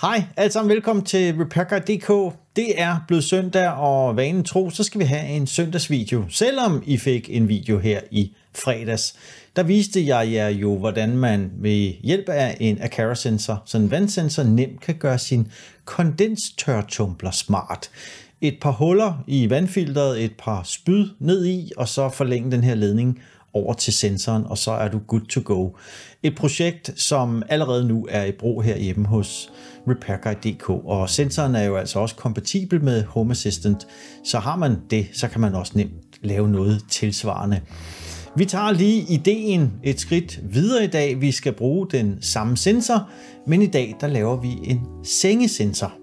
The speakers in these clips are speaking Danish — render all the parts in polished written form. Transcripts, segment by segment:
Hej, alle sammen velkommen til RepairGuide.dk. Det er blevet søndag, og vanen tro, så skal vi have en søndagsvideo. Selvom I fik en video her i fredags, der viste jeg jer jo, hvordan man ved hjælp af en Aqara-sensor, sådan en vandsensor, nemt kan gøre sin kondenstørretumbler smart. Et par huller i vandfilteret, et par spyd ned i, og så forlænge den her ledning over til sensoren, og så er du good to go. Et projekt, som allerede nu er i brug herhjemme hos RepairGuide.dk, og sensoren er jo altså også kompatibel med Home Assistant, så har man det, så kan man også nemt lave noget tilsvarende. Vi tager lige ideen et skridt videre i dag. Vi skal bruge den samme sensor, men i dag der laver vi en sengesensor.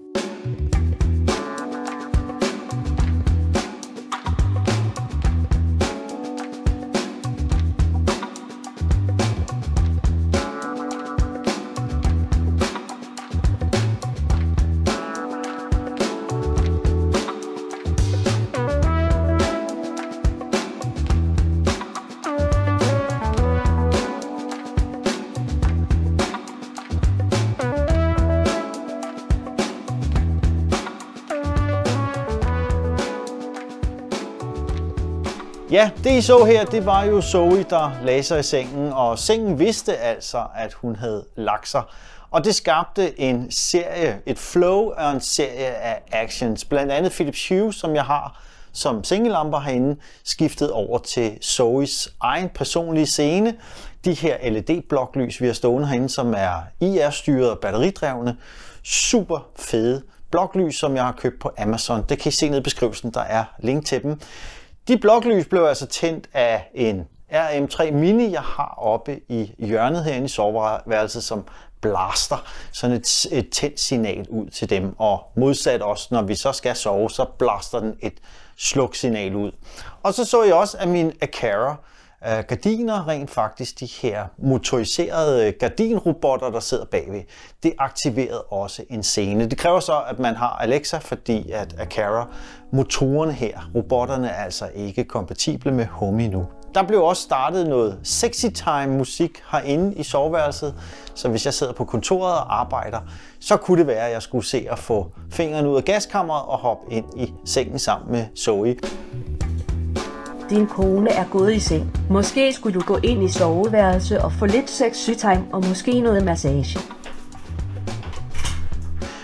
Ja, det I så her, det var jo Zoe, der lagde sig i sengen, og sengen vidste altså, at hun havde lagt sig. Og det skabte en serie, et flow og en serie af actions. Blandt andet Philips Hue, som jeg har som sengelamper herinde, skiftet over til Zoes egen personlige scene. De her LED-bloklys, vi har stående herinde, som er IR-styret og batteridrevne. Super fede bloklys, som jeg har købt på Amazon. Det kan I se nede i beskrivelsen, der er link til dem. De bloklys blev altså tændt af en RM3 Mini, jeg har oppe i hjørnet herinde i soveværelset, som blaster sådan et tændt signal ud til dem. Og modsat også, når vi så skal sove, så blaster den et sluksignal ud. Og så jeg også, at mine Aqara gardiner, rent faktisk de her motoriserede gardinrobotter, der sidder bagved, det aktiverede også en scene. Det kræver så, at man har Alexa, fordi at Aqara motorerne her, robotterne er altså ikke kompatible med Home endnu. Der blev også startet noget sexy time musik herinde i soveværelset, så hvis jeg sidder på kontoret og arbejder, så kunne det være, at jeg skulle se at få fingrene ud af gaskammeret og hoppe ind i sengen sammen med Zoe. Din kone er gået i seng. Måske skulle du gå ind i soveværelset og få lidt sexy time og måske noget massage.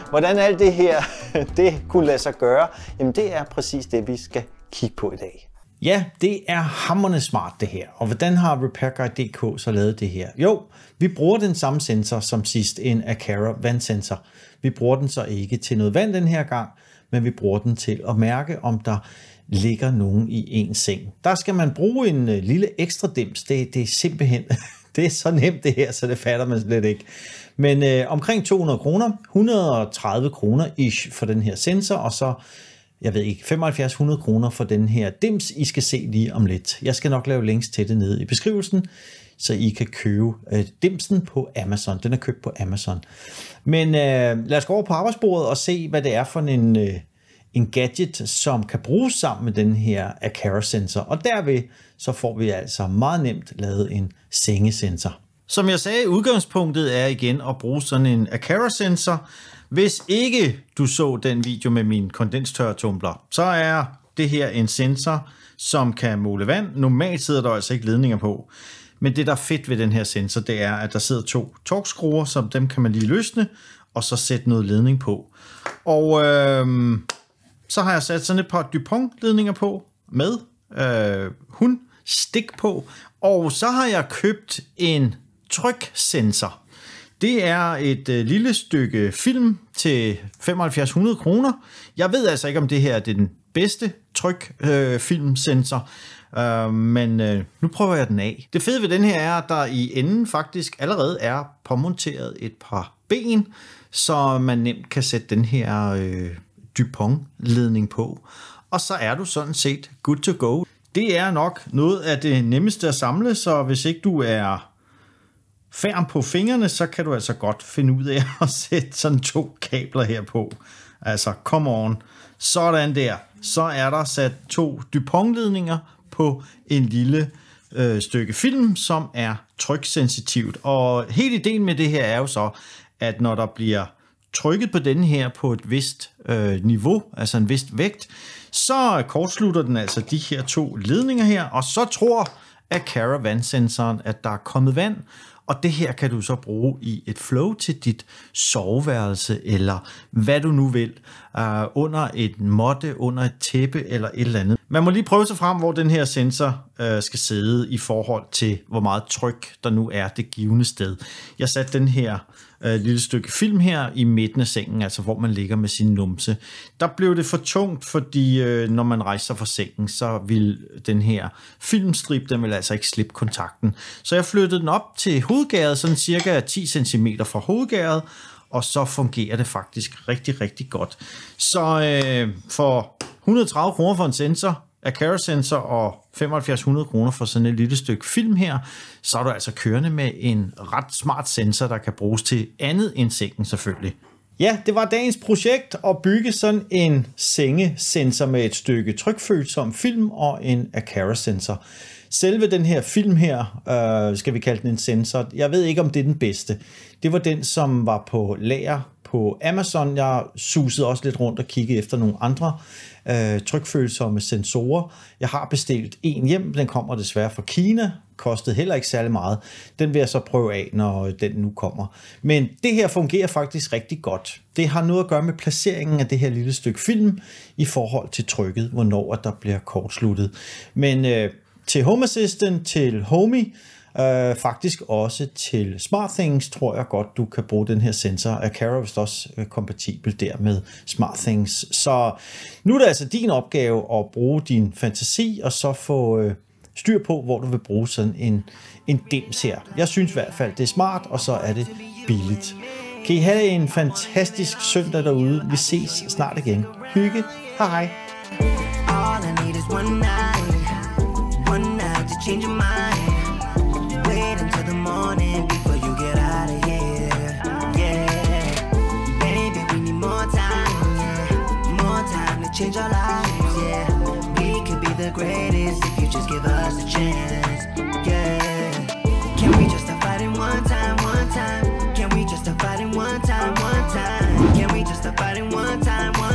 Hvordan alt det her det kunne lade sig gøre, jamen det er præcis det, vi skal kigge på i dag. Ja, det er hamrende smart det her. Og hvordan har RepairGuide.dk så lavet det her? Jo, vi bruger den samme sensor som sidst, en Aqara vandsensor. Vi bruger den så ikke til noget vand den her gang, men vi bruger den til at mærke, om der ligger nogen i en seng. Der skal man bruge en lille ekstra dims. Det er simpelthen, det er så nemt det her, så det fatter man slet ikke. Men omkring 200 kroner, 130 kroner ish for den her sensor, og så, jeg ved ikke, 75-100 kroner for den her dims, I skal se lige om lidt. Jeg skal nok lave links til det nede i beskrivelsen, så I kan købe dimsen på Amazon. Den er købt på Amazon. Men lad os gå over på arbejdsbordet og se, hvad det er for en gadget, som kan bruges sammen med den her Aqara-sensor. Og derved så får vi altså meget nemt lavet en sengesensor. Som jeg sagde, udgangspunktet er igen at bruge sådan en Aqara-sensor. Hvis ikke du så den video med min kondenstørretumbler, så er det her en sensor, som kan måle vand. Normalt sidder der altså ikke ledninger på. Men det, der er fedt ved den her sensor, det er, at der sidder 2 torkskruer, så dem kan man lige løsne, og så sætte noget ledning på. Og så har jeg sat sådan et par DuPont-ledninger på med hundstik på. Og så har jeg købt en tryksensor. Det er et lille stykke film til 75-100 kroner. Jeg ved altså ikke, om det her er den bedste trykfilmsensor, men nu prøver jeg den af. Det fede ved den her er, at der i enden faktisk allerede er påmonteret et par ben, så man nemt kan sætte den her DuPont-ledning på. Og så er du sådan set good to go. Det er nok noget af det nemmeste at samle, så hvis ikke du er færm på fingrene, så kan du altså godt finde ud af at sætte sådan 2 kabler her på. Altså, come on. Sådan der. Så er der sat 2 DuPont-ledninger på en lille stykke film, som er tryksensitivt. Og hele ideen med det her er jo så, at når der bliver trykket på den her på et vist niveau, altså en vist vægt, så kortslutter den altså de her 2 ledninger her, og så tror Aqara vandsensoren, at der er kommet vand, og det her kan du så bruge i et flow til dit soveværelse, eller hvad du nu vil, under et måtte, under et tæppe eller et eller andet. Man må lige prøve sig frem, hvor den her sensor skal sidde i forhold til, hvor meget tryk der nu er det givende sted. Jeg satte den her lille stykke film her i midten af sengen, altså hvor man ligger med sin numse. Der blev det for tungt, fordi når man rejser fra sengen, så vil den her filmstrip, den vil altså ikke slippe kontakten. Så jeg flyttede den op til hovedgæret, sådan cirka 10 cm fra hovedgæret, og så fungerer det faktisk rigtig, rigtig godt. Så for 130 kroner for en sensor, Aqara sensor, og 7500 kroner for sådan et lille stykke film her, så er du altså kørende med en ret smart sensor, der kan bruges til andet end sengen selvfølgelig. Ja, det var dagens projekt at bygge sådan en sengesensor med et stykke trykfølsom film og en Aqara sensor. Selve den her film her, skal vi kalde den en sensor, jeg ved ikke om det er den bedste. Det var den, som var på lager på Amazon. Jeg susede også lidt rundt og kiggede efter nogle andre trykfølsomme sensorer. Jeg har bestilt en hjem, den kommer desværre fra Kina, kostede heller ikke særlig meget. Den vil jeg så prøve af, når den nu kommer. Men det her fungerer faktisk rigtig godt. Det har noget at gøre med placeringen af det her lille stykke film i forhold til trykket, hvornår der bliver kortsluttet. Men til Home Assistant, til Homey, faktisk også til SmartThings, tror jeg godt, du kan bruge den her sensor. Aqara er vist også kompatibel der med SmartThings. Så nu er det altså din opgave at bruge din fantasi, og så få styr på, hvor du vil bruge sådan en dims her. Jeg synes i hvert fald, det er smart, og så er det billigt. Kan I have en fantastisk søndag derude. Vi ses snart igen. Hygge. Hej. Change your mind. Wait until the morning before you get out of here. Yeah, baby, we need more time. Yeah, more time to change our lives. Yeah, we could be the greatest if you just give us a chance. Yeah, can we just stop fighting one time, one time? Can we just stop fighting one time, one time? Can we just stop fighting one time, one time?